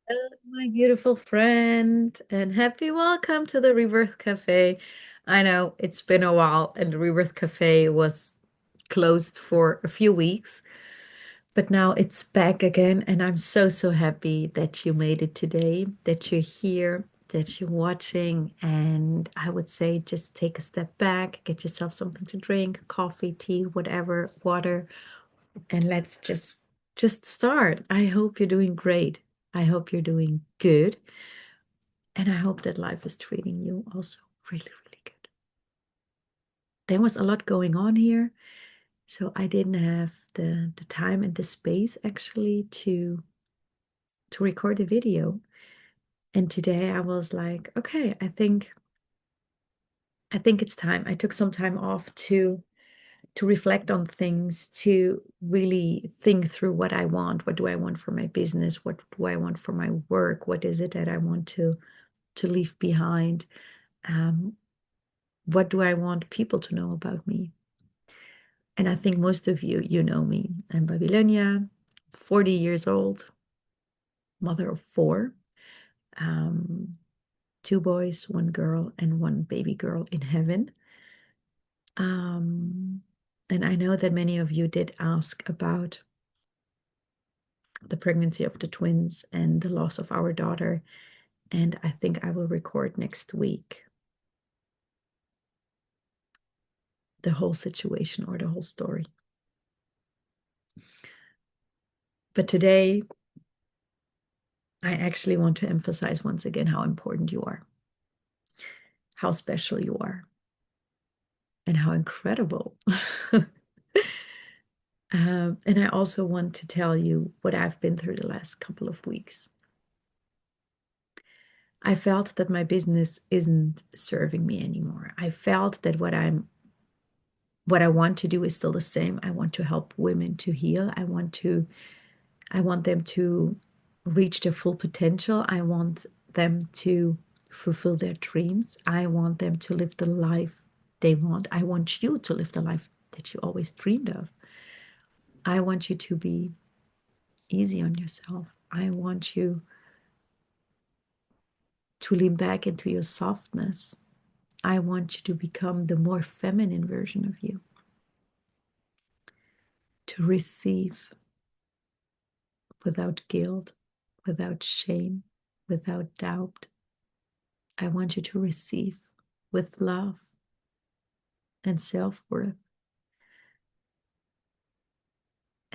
Hello, my beautiful friend, and happy welcome to the Rebirth Cafe. I know it's been a while, and the Rebirth Cafe was closed for a few weeks, but now it's back again, and I'm so happy that you made it today, that you're here, that you're watching, and I would say just take a step back, get yourself something to drink, coffee, tea, whatever, water, and let's just start. I hope you're doing great. I hope you're doing good. And I hope that life is treating you also really good. There was a lot going on here, so I didn't have the time and the space actually to record a video. And today I was like, okay, I think it's time. I took some time off to reflect on things, to really think through what I want. What do I want for my business? What do I want for my work? What is it that I want to leave behind? Um, what do I want people to know about me? And I think most of you, you know me. I'm Babylonia, 40 years old, mother of four, um, two boys, one girl, and one baby girl in heaven. Um, and I know that many of you did ask about the pregnancy of the twins and the loss of our daughter. And I think I will record next week the whole situation or the whole story. But today, I actually want to emphasize once again how important you are, how special you are, and how incredible. And I also want to tell you what I've been through the last couple of weeks. I felt that my business isn't serving me anymore. I felt that what I want to do is still the same. I want to help women to heal. I want them to reach their full potential. I want them to fulfill their dreams. I want them to live the life they want. I want you to live the life that you always dreamed of. I want you to be easy on yourself. I want you to lean back into your softness. I want you to become the more feminine version of you, to receive without guilt, without shame, without doubt. I want you to receive with love and self-worth.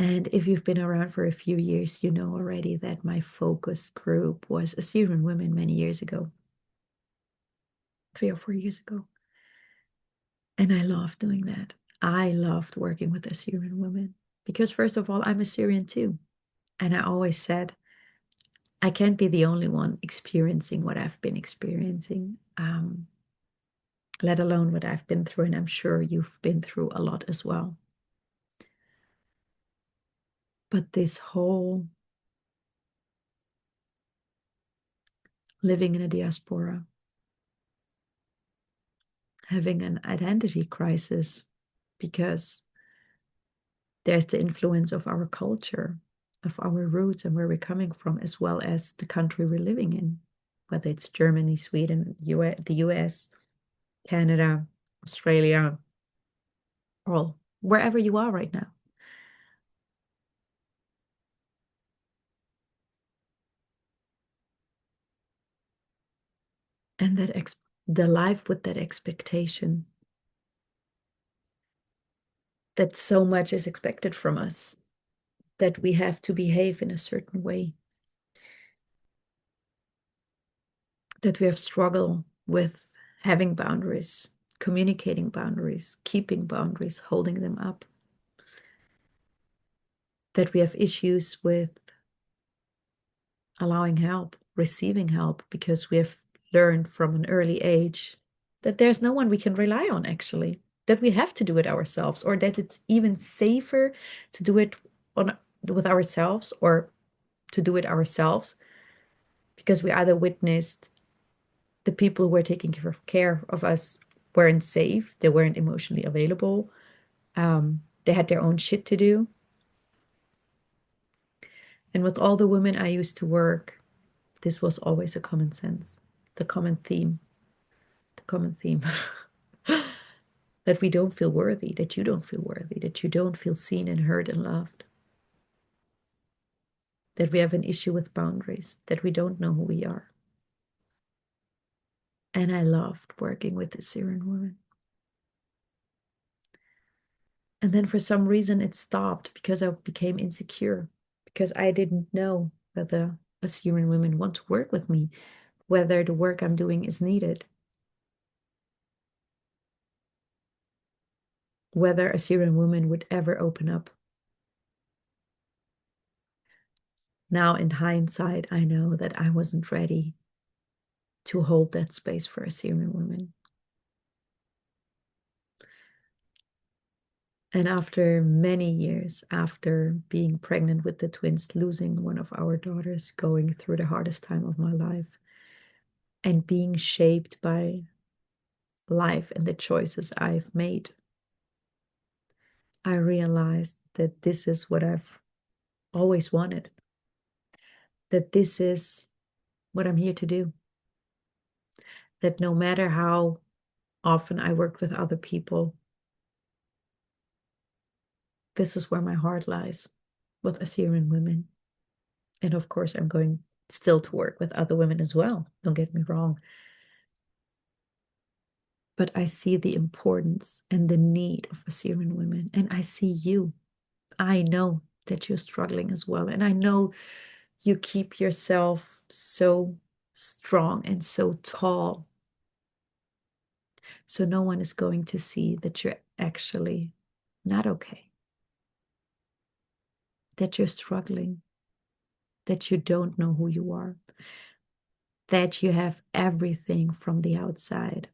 And if you've been around for a few years, you know already that my focus group was Assyrian women many years ago, 3 or 4 years ago. And I loved doing that. I loved working with Assyrian women because, first of all, I'm Assyrian too. And I always said, I can't be the only one experiencing what I've been experiencing, let alone what I've been through. And I'm sure you've been through a lot as well. But this whole living in a diaspora, having an identity crisis because there's the influence of our culture, of our roots and where we're coming from, as well as the country we're living in, whether it's Germany, Sweden, the US, Canada, Australia, or wherever you are right now. And the life with that expectation that so much is expected from us, that we have to behave in a certain way, that we have struggled with having boundaries, communicating boundaries, keeping boundaries, holding them up, that we have issues with allowing help, receiving help, because we have learned from an early age that there's no one we can rely on, actually, that we have to do it ourselves, or that it's even safer to do it on with ourselves or to do it ourselves because we either witnessed the people who were taking care of us weren't safe, they weren't emotionally available, they had their own shit to do. And with all the women I used to work, This was always a common sense, the common theme, the common theme. That we don't feel worthy, that you don't feel worthy, that you don't feel seen and heard and loved. That we have an issue with boundaries, that we don't know who we are. And I loved working with the Assyrian women. And then for some reason it stopped because I became insecure, because I didn't know whether Assyrian women want to work with me, whether the work I'm doing is needed, whether Assyrian women would ever open up. Now, in hindsight, I know that I wasn't ready to hold that space for Assyrian women. And after many years, after being pregnant with the twins, losing one of our daughters, going through the hardest time of my life, and being shaped by life and the choices I've made, I realized that this is what I've always wanted, that this is what I'm here to do, that no matter how often I worked with other people, this is where my heart lies, with Assyrian women. And of course, I'm going still to work with other women as well. Don't get me wrong. But I see the importance and the need of Assyrian women. And I see you. I know that you're struggling as well. And I know you keep yourself so strong and so tall. So no one is going to see that you're actually not okay, that you're struggling, that you don't know who you are, that you have everything from the outside.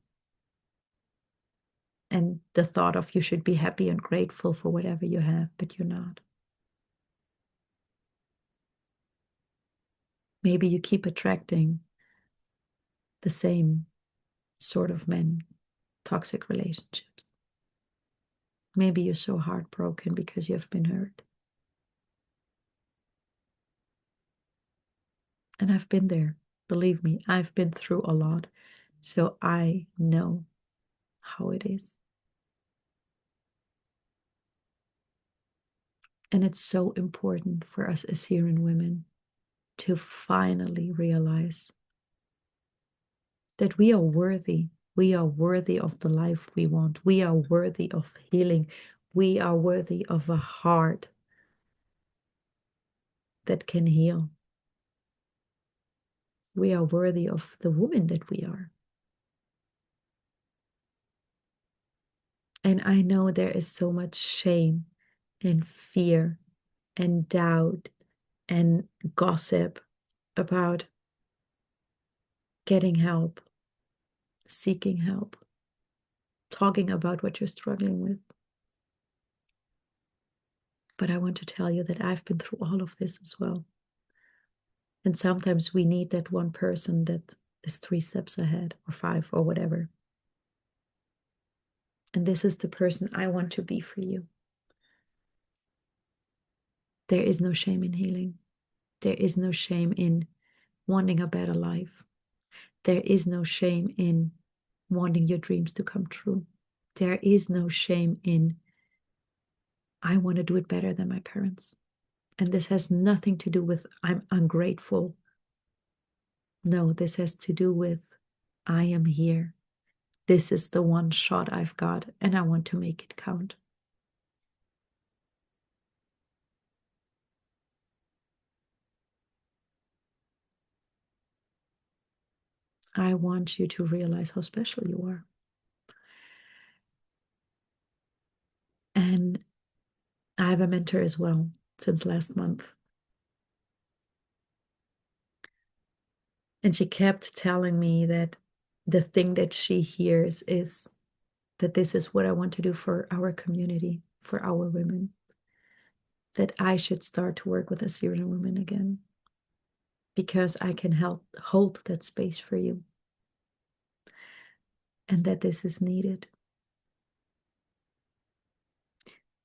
And the thought of you should be happy and grateful for whatever you have, but you're not. Maybe you keep attracting the same sort of men, toxic relationships. Maybe you're so heartbroken because you have been hurt. And I've been there. Believe me, I've been through a lot. So I know how it is. And it's so important for us Assyrian women to finally realize that we are worthy. We are worthy of the life we want. We are worthy of healing. We are worthy of a heart that can heal. We are worthy of the woman that we are. And I know there is so much shame and fear and doubt and gossip about getting help, seeking help, talking about what you're struggling with. But I want to tell you that I've been through all of this as well. And sometimes we need that one person that is 3 steps ahead or 5 or whatever. And this is the person I want to be for you. There is no shame in healing. There is no shame in wanting a better life. There is no shame in wanting your dreams to come true. There is no shame in, I want to do it better than my parents. And this has nothing to do with, I'm ungrateful. No, this has to do with, I am here. This is the one shot I've got, and I want to make it count. I want you to realize how special you are. And I have a mentor as well since last month. And she kept telling me that the thing that she hears is that this is what I want to do for our community, for our women. That I should start to work with Assyrian women again. Because I can help hold that space for you. And that this is needed.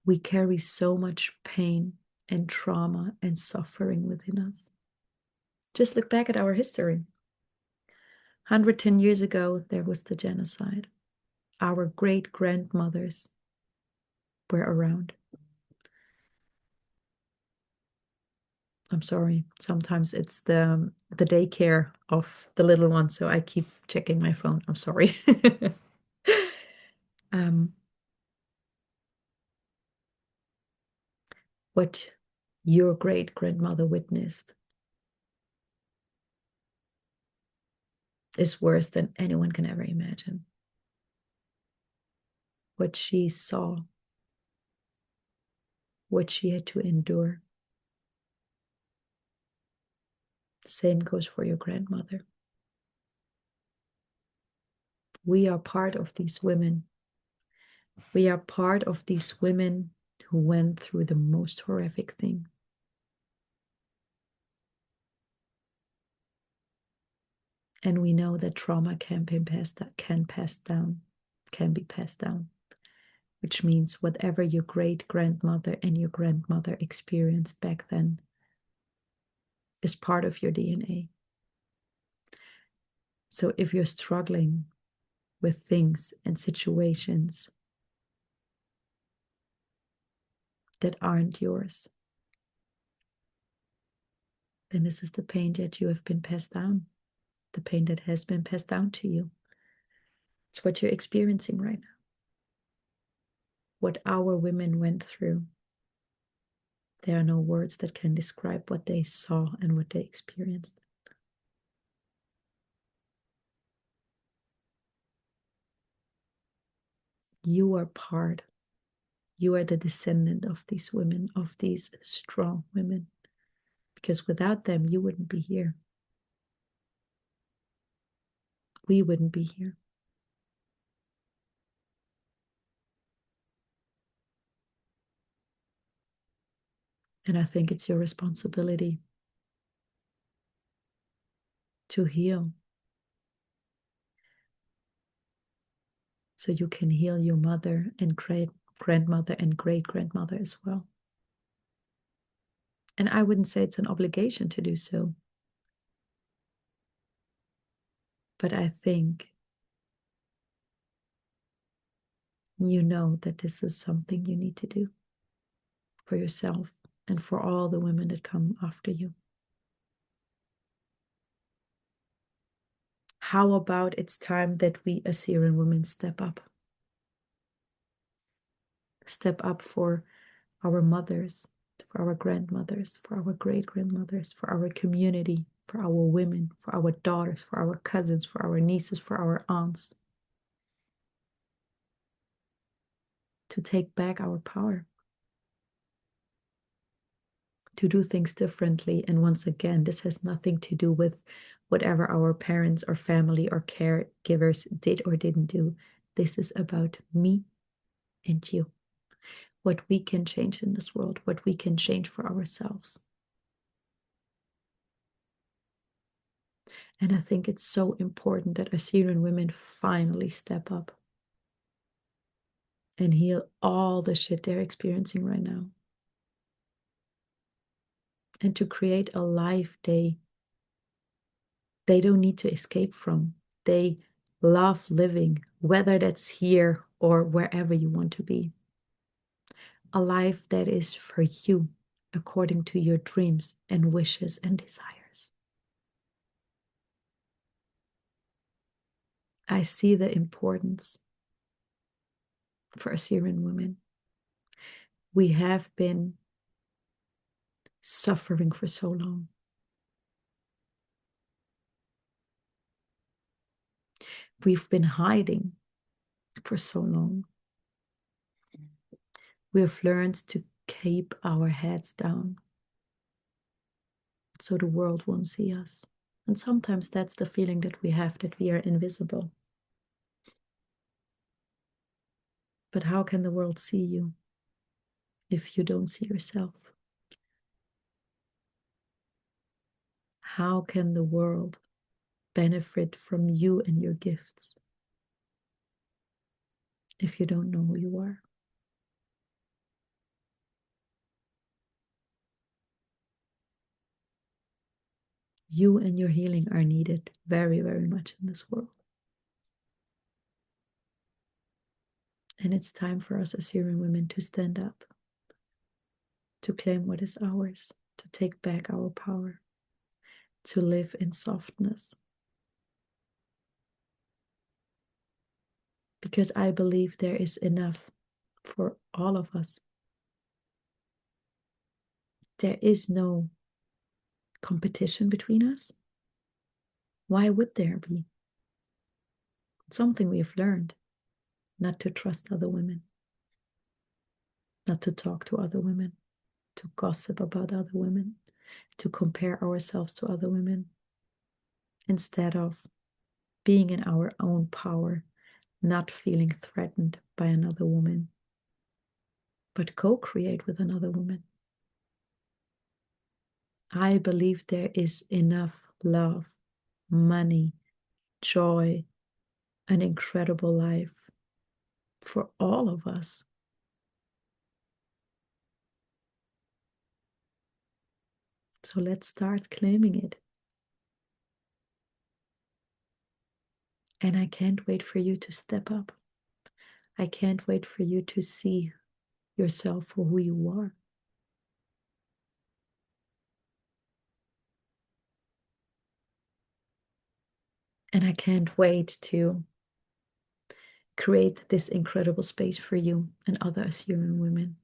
We carry so much pain and trauma and suffering within us. Just look back at our history. 110 years ago, there was the genocide. Our great grandmothers were around. I'm sorry. Sometimes it's the daycare of the little one, so I keep checking my phone. I'm sorry. um, what your great grandmother witnessed is worse than anyone can ever imagine. What she saw, what she had to endure. Same goes for your grandmother. We are part of these women. We are part of these women who went through the most horrific thing. And we know that trauma can be passed down, which means whatever your great grandmother and your grandmother experienced back then is part of your DNA. So if you're struggling with things and situations that aren't yours, then this is the pain that you have been passed down, the pain that has been passed down to you. It's what you're experiencing right now. What our women went through. There are no words that can describe what they saw and what they experienced. You are part. You are the descendant of these women, of these strong women. Because without them, you wouldn't be here. We wouldn't be here. And I think it's your responsibility to heal. So you can heal your mother and great grandmother and great grandmother as well. And I wouldn't say it's an obligation to do so. But I think you know that this is something you need to do for yourself and for all the women that come after you. How about it's time that we Assyrian women step up? Step up for our mothers, for our grandmothers, for our great grandmothers, for our community, for our women, for our daughters, for our cousins, for our nieces, for our aunts. To take back our power. To do things differently. And once again, this has nothing to do with whatever our parents or family or caregivers did or didn't do. This is about me and you. What we can change in this world, what we can change for ourselves. And I think it's so important that Assyrian women finally step up and heal all the shit they're experiencing right now. And to create a life they don't need to escape from. They love living, whether that's here or wherever you want to be. A life that is for you, according to your dreams and wishes and desires. I see the importance for Assyrian women. We have been suffering for so long. We've been hiding for so long. We've learned to keep our heads down so the world won't see us. And sometimes that's the feeling that we have, that we are invisible. But how can the world see you if you don't see yourself? How can the world benefit from you and your gifts if you don't know who you are? You and your healing are needed very, very much in this world. And it's time for us Assyrian women to stand up, to claim what is ours, to take back our power, to live in softness. Because I believe there is enough for all of us. There is no competition between us. Why would there be? It's something we've learned, not to trust other women, not to talk to other women, to gossip about other women, to compare ourselves to other women, instead of being in our own power, not feeling threatened by another woman, but co-create with another woman. I believe there is enough love, money, joy, an incredible life for all of us. So let's start claiming it. And I can't wait for you to step up. I can't wait for you to see yourself for who you are. And I can't wait to create this incredible space for you and other Assyrian women.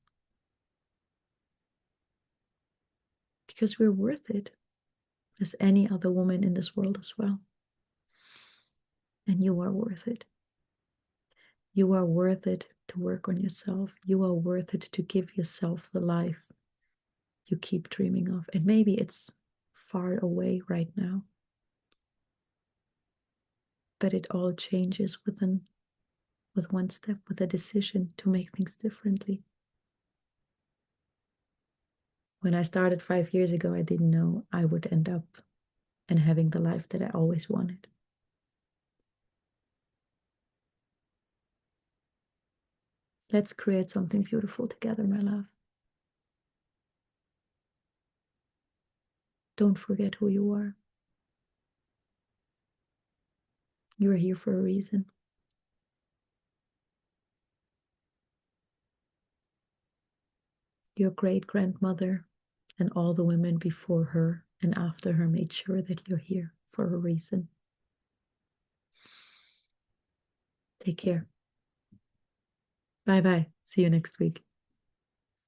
Because we're worth it, as any other woman in this world as well. And you are worth it. You are worth it to work on yourself. You are worth it to give yourself the life you keep dreaming of. And maybe it's far away right now, but it all changes with one step, with a decision to make things differently. When I started 5 years ago, I didn't know I would end up and having the life that I always wanted. Let's create something beautiful together, my love. Don't forget who you are. You're here for a reason. Your great grandmother and all the women before her and after her made sure that you're here for a reason. Take care. Bye bye. See you next week.